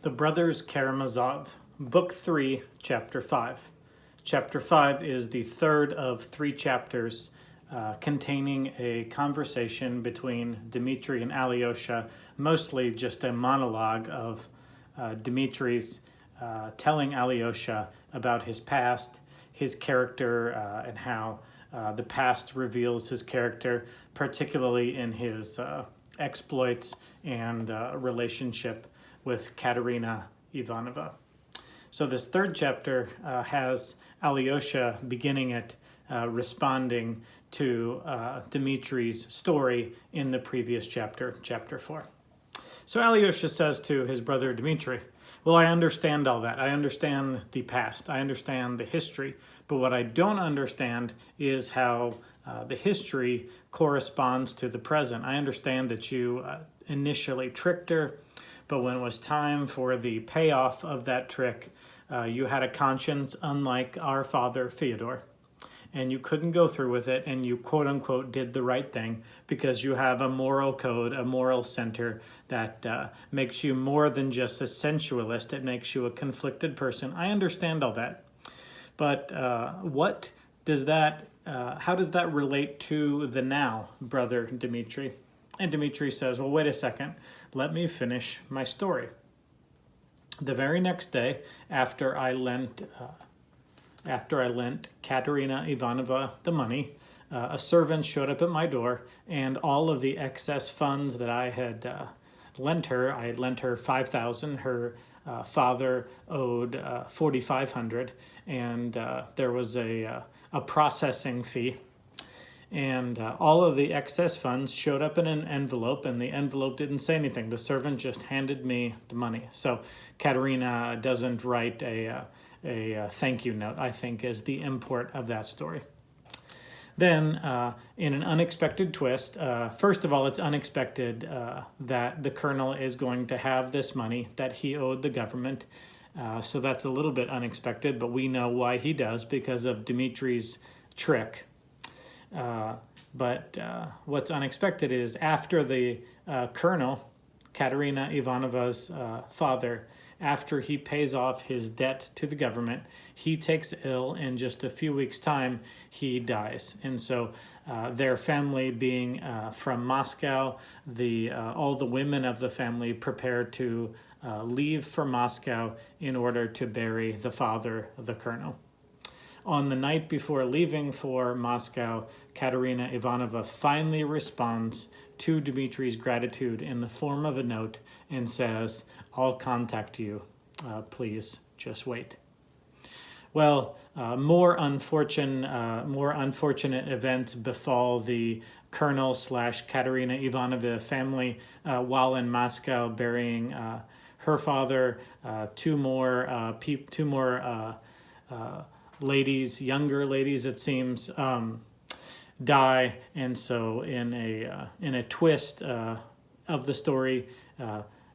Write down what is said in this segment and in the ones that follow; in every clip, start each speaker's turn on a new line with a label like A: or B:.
A: The Brothers Karamazov, Book 3, Chapter 5. Chapter 5 is the third of three chapters containing a conversation between Dmitri and Alyosha, mostly just a monologue of Dmitri's telling Alyosha about his past, his character, and how the past reveals his character, particularly in his exploits and relationship with Katerina Ivanova. So this third chapter has Alyosha beginning it responding to Dmitri's story in the previous chapter, chapter 4. So Alyosha says to his brother Dmitri, well, I understand all that. I understand the past. I understand the history. But what I don't understand is how the history corresponds to the present. I understand that you initially tricked her, but when it was time for the payoff of that trick, you had a conscience unlike our father, Fyodor, and you couldn't go through with it, and you quote-unquote did the right thing because you have a moral code, a moral center that makes you more than just a sensualist. It makes you a conflicted person. I understand all that. But what does that, how does that relate to the now, brother Dmitri? And Dmitri says, well, wait a second, let me finish my story. The very next day, after I lent Katerina Ivanova the money, a servant showed up at my door, and all of the excess funds that I had lent her, I had lent her $5,000. Her father owed $4,500, and there was a processing fee. And all of the excess funds showed up in an envelope, and the envelope didn't say anything. The servant just handed me the money. So Katerina doesn't write a thank you note, I think, is the import of that story. Then, in an unexpected twist, first of all, it's unexpected that the colonel is going to have this money that he owed the government. So that's a little bit unexpected, but we know why he does, because of Dmitri's trick. But what's unexpected is after the colonel, Katerina Ivanova's father, after he pays off his debt to the government, he takes ill. In just a few weeks' time, he dies. And so their family being from Moscow, all the women of the family prepare to leave for Moscow in order to bury the father of the colonel. On the night before leaving for Moscow, Katerina Ivanova finally responds to Dmitri's gratitude in the form of a note and says, I'll contact you. Please just wait. Well, more unfortunate events befall the Colonel / Katerina Ivanova family while in Moscow burying her father. Two more ladies, younger ladies, it seems, die. And so in a twist of the story,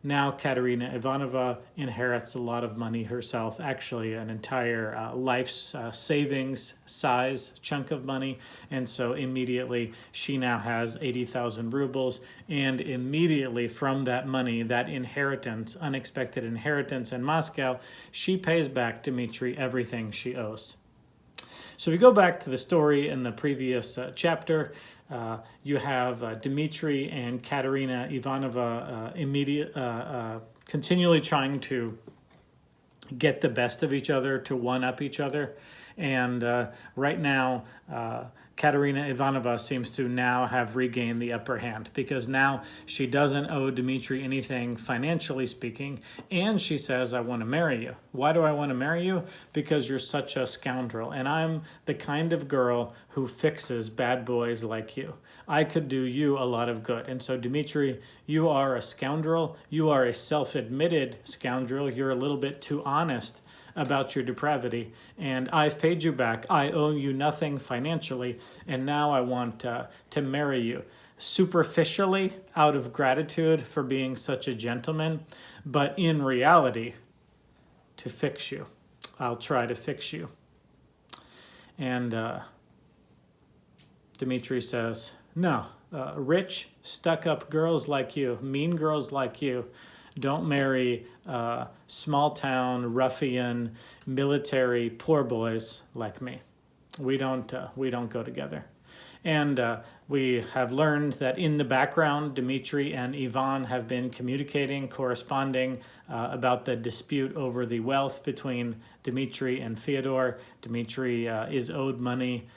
A: now Katerina Ivanova inherits a lot of money herself, actually an entire life's savings size chunk of money. And so immediately she now has 80,000 rubles. And immediately from that money, that inheritance, unexpected inheritance in Moscow, she pays back Dmitri everything she owes. So if you go back to the story in the previous chapter, you have Dmitri and Katerina Ivanova continually trying to get the best of each other, to one-up each other. And right now, Katerina Ivanova seems to now have regained the upper hand, because now she doesn't owe Dmitri anything financially speaking, and she says, I want to marry you. Why do I want to marry you? Because you're such a scoundrel, and I'm the kind of girl who fixes bad boys like you. I could do you a lot of good. And so, Dmitri, you are a scoundrel. You are a self-admitted scoundrel. You're a little bit too honest about your depravity, and I've paid you back. I owe you nothing financially, and now I want to marry you. Superficially, out of gratitude for being such a gentleman, but in reality, to fix you. I'll try to fix you. And Dmitri says, no, rich, stuck-up girls like you, mean girls like you, Don't marry small town, ruffian, military, poor boys like me. We don't go together. And we have learned that in the background, Dmitri and Ivan have been communicating, corresponding about the dispute over the wealth between Dmitri and Fyodor. Dmitri is owed money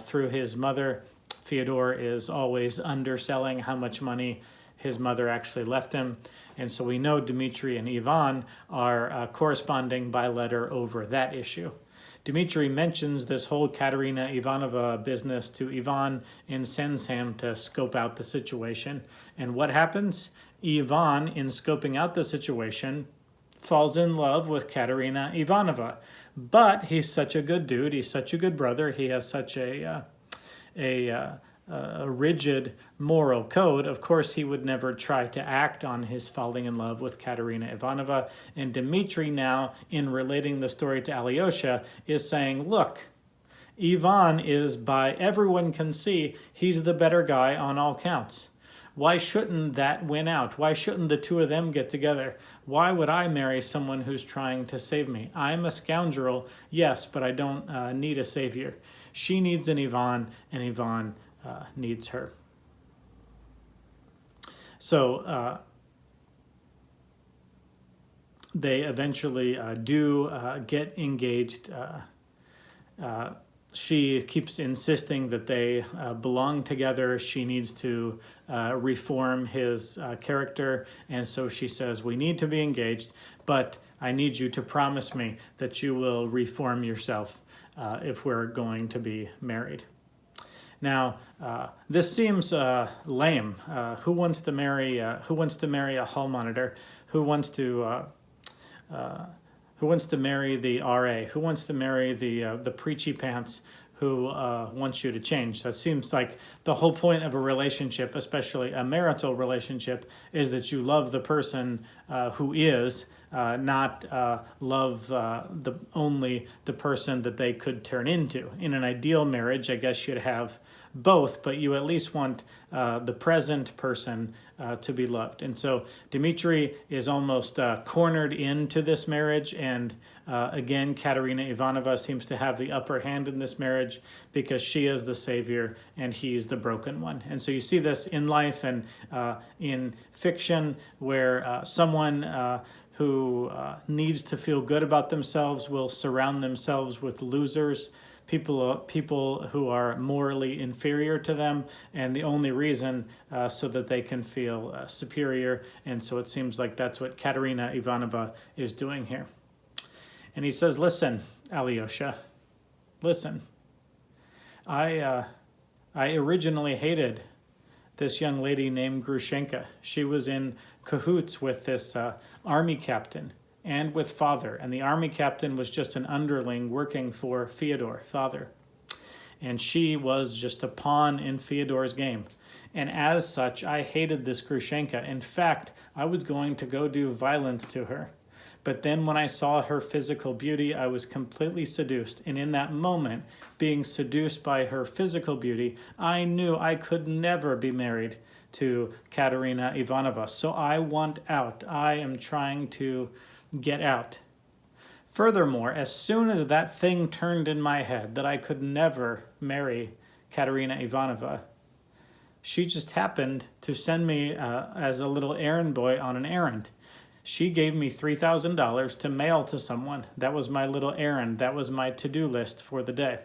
A: through his mother. Fyodor is always underselling how much money his mother actually left him. And so we know Dmitri and Ivan are corresponding by letter over that issue. Dmitri mentions this whole Katerina Ivanova business to Ivan and sends him to scope out the situation. And what happens? Ivan, in scoping out the situation, falls in love with Katerina Ivanova. But he's such a good dude. He's such a good brother. He has such a rigid moral code. Of course, he would never try to act on his falling in love with Katerina Ivanova. And Dmitri now, in relating the story to Alyosha, is saying, look, Ivan is, by everyone can see, he's the better guy on all counts. Why shouldn't that win out? Why shouldn't the two of them get together? Why would I marry someone who's trying to save me? I'm a scoundrel, yes, but I don't need a savior. She needs an Ivan, and Ivan needs her. So they eventually do get engaged. She keeps insisting that they belong together. She needs to reform his character. And so she says, we need to be engaged, but I need you to promise me that you will reform yourself if we're going to be married. Now, this seems lame. Who wants to marry a hall monitor? Who wants to marry the RA? Who wants to marry the preachy pants who wants you to change? That seems like the whole point of a relationship, especially a marital relationship, is that you love the person who is, not love only the person that they could turn into. In an ideal marriage, I guess you'd have both, but you at least want the present person to be loved. And so Dmitri is almost cornered into this marriage, and again, Katerina Ivanova seems to have the upper hand in this marriage because she is the savior and he's the broken one. And so you see this in life and in fiction, where someone who needs to feel good about themselves will surround themselves with losers, people who are morally inferior to them, and the only reason so that they can feel superior. And so it seems like that's what Katerina Ivanova is doing here. And he says, listen, Alyosha, listen, I originally hated this young lady named Grushenka. She was in cahoots with this army captain and with father. And the army captain was just an underling working for Fyodor, father. And she was just a pawn in Fyodor's game. And as such, I hated this Grushenka. In fact, I was going to go do violence to her. But then when I saw her physical beauty, I was completely seduced. And in that moment, being seduced by her physical beauty, I knew I could never be married to Katerina Ivanova. So I want out. I am trying to get out. Furthermore, as soon as that thing turned in my head that I could never marry Katerina Ivanova, she just happened to send me as a little errand boy on an errand. She gave me $3,000 to mail to someone. That was my little errand. That was my to-do list for the day.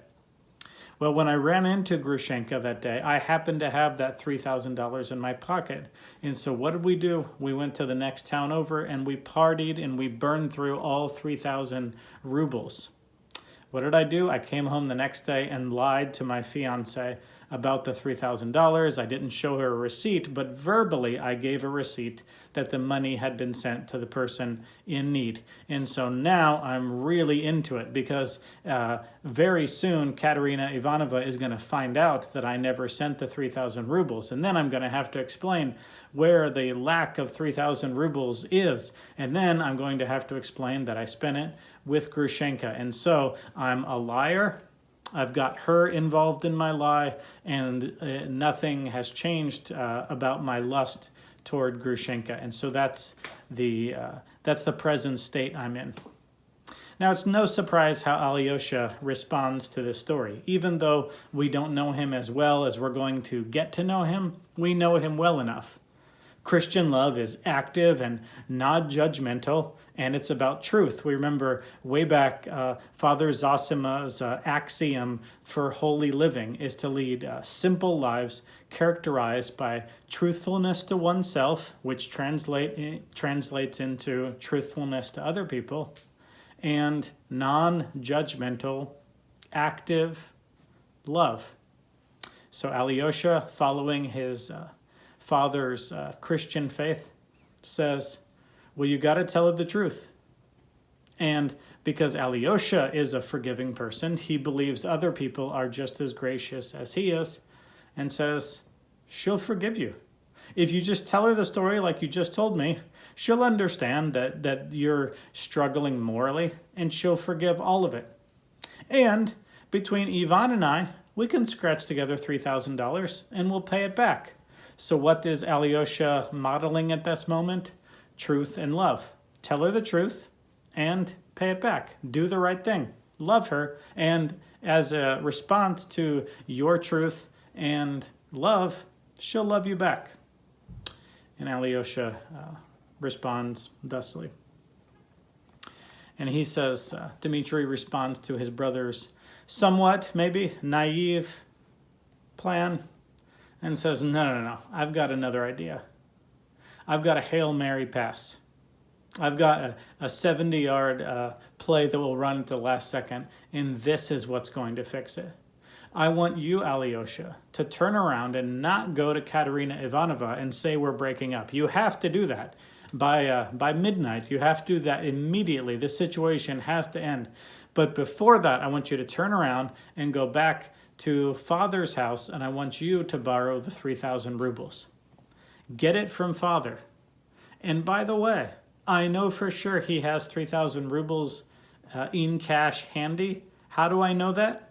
A: Well, when I ran into Grushenka that day, I happened to have that $3,000 in my pocket. And so what did we do? We went to the next town over and we partied and we burned through all 3,000 rubles. What did I do? I came home the next day and lied to my fiancée about the $3,000. I didn't show her a receipt, but verbally I gave a receipt that the money had been sent to the person in need. And so now I'm really into it because very soon Katerina Ivanova is going to find out that I never sent the 3,000 rubles. And then I'm going to have to explain where the lack of 3,000 rubles is. And then I'm going to have to explain that I spent it with Grushenka. And so I'm a liar. I've got her involved in my lie, and nothing has changed about my lust toward Grushenka. And so that's the present state I'm in. Now, it's no surprise how Alyosha responds to this story. Even though we don't know him as well as we're going to get to know him, we know him well enough. Christian love is active and not judgmental, and it's about truth. We remember way back Father Zosima's axiom for holy living is to lead simple lives characterized by truthfulness to oneself, which translates into truthfulness to other people, and non-judgmental, active love. So Alyosha, following his father's Christian faith, says, well, you got to tell her the truth. And because Alyosha is a forgiving person, he believes other people are just as gracious as he is, and says, she'll forgive you. If you just tell her the story like you just told me, she'll understand that you're struggling morally, and she'll forgive all of it. And between Ivan and I, we can scratch together $3,000 and we'll pay it back. So what is Alyosha modeling at this moment? Truth and love. Tell her the truth and pay it back. Do the right thing. Love her. And as a response to your truth and love, she'll love you back. And Alyosha responds thusly. And he says, Dmitri responds to his brother's somewhat, maybe, naive plan and says, no, I've got another idea. I've got a Hail Mary pass. I've got a 70-yard play that will run at the last second, and this is what's going to fix it. I want you, Alyosha, to turn around and not go to Katerina Ivanovna and say we're breaking up. You have to do that. By midnight, you have to do that immediately. This situation has to end. But before that, I want you to turn around and go back to Father's house, and I want you to borrow the 3,000 rubles. Get it from Father. And by the way, I know for sure he has 3,000 rubles in cash handy. How do I know that?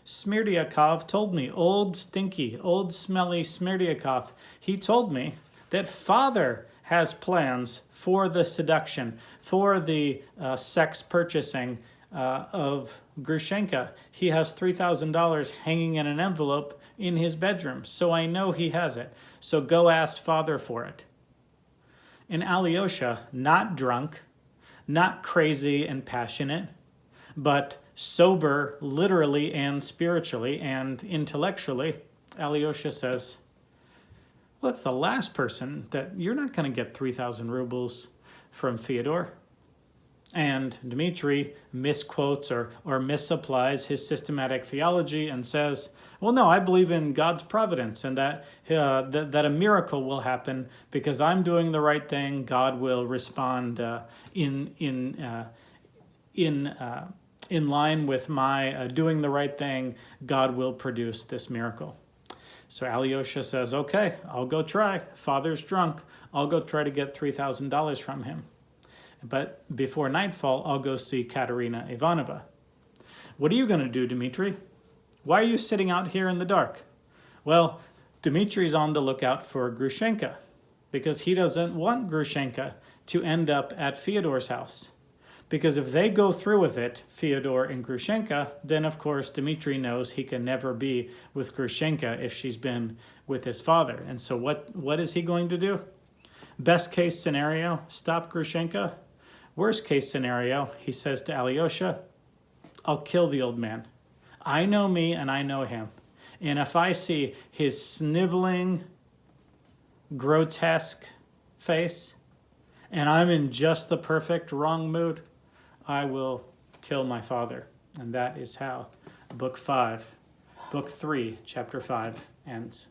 A: Smirdyakov told me, old stinky, old smelly Smirdyakov, he told me that Father has plans for the seduction, for the sex purchasing of Grushenka. He has $3,000 hanging in an envelope in his bedroom, so I know he has it. So go ask Father for it. And Alyosha, not drunk, not crazy and passionate, but sober literally and spiritually and intellectually, Alyosha says, well, it's the last person that you're not going to get 3,000 rubles from Fyodor. And Dmitri misquotes or misapplies his systematic theology and says, well, no, I believe in God's providence and that a miracle will happen because I'm doing the right thing. God will respond in line with my doing the right thing. God will produce this miracle. So Alyosha says, okay, I'll go try. Father's drunk. I'll go try to get $3,000 from him. But before nightfall, I'll go see Katerina Ivanovna. What are you going to do, Dmitri? Why are you sitting out here in the dark? Well, Dmitri's on the lookout for Grushenka because he doesn't want Grushenka to end up at Fyodor's house. Because if they go through with it, Fyodor and Grushenka, then of course Dmitri knows he can never be with Grushenka if she's been with his father. And so what is he going to do? Best case scenario, stop Grushenka. Worst case scenario, he says to Alyosha, I'll kill the old man. I know me and I know him. And if I see his sniveling, grotesque face, and I'm in just the perfect wrong mood, I will kill my father. And that is how Book 3, Chapter 5 ends.